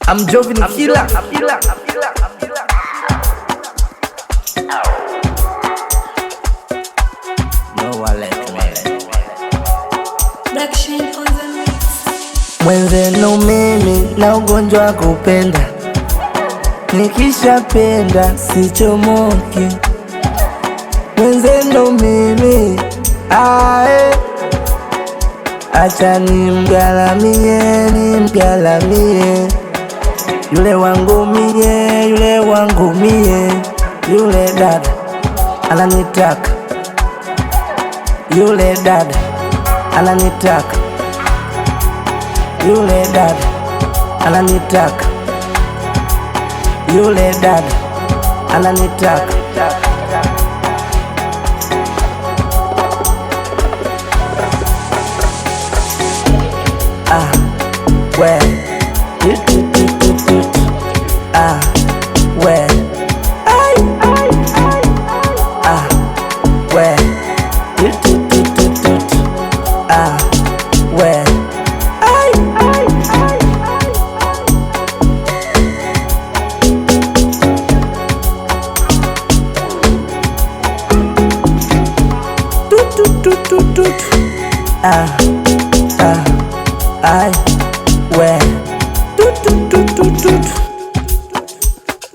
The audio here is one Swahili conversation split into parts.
I'm Jovin Killer. No wallet. Mwenzenu mimi na ugonjwa kupenda, nikishapenda sichomoki. Mwenzenu mimi acha nimgalamie, yule wangu mie, yule dada ananitaka, yule dada ananitaka, yule dada ananitaka, yule dada ananitaka. We we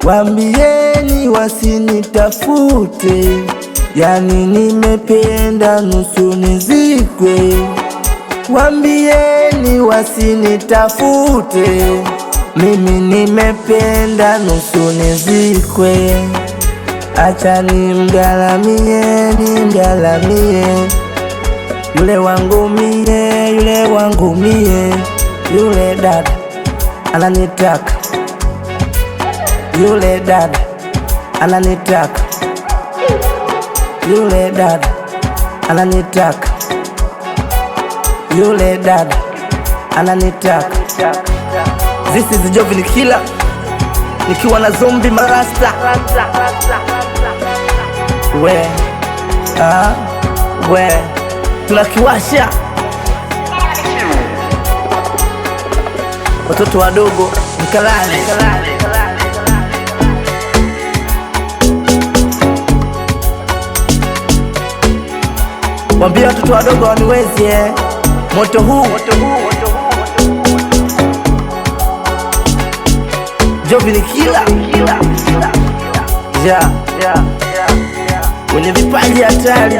wambieni wasinitafute, yani nimependa nusu nizikwe. Wambieni wasinitafute, mimi nimependa nusu nizikwe. Acha nimgalamie, yule wangu mie, yule dada ananitaka, yule dada ananitaka, yule dada ananitaka, yule dada ananitaka. This is Jovin Killer nikiwa na Zombi Marasta. We tunakiwasha watoto wadogo mkalale. Wambia watoto wadogo waniwezi moto huu. Jovin Killer wenye vipaji hatari.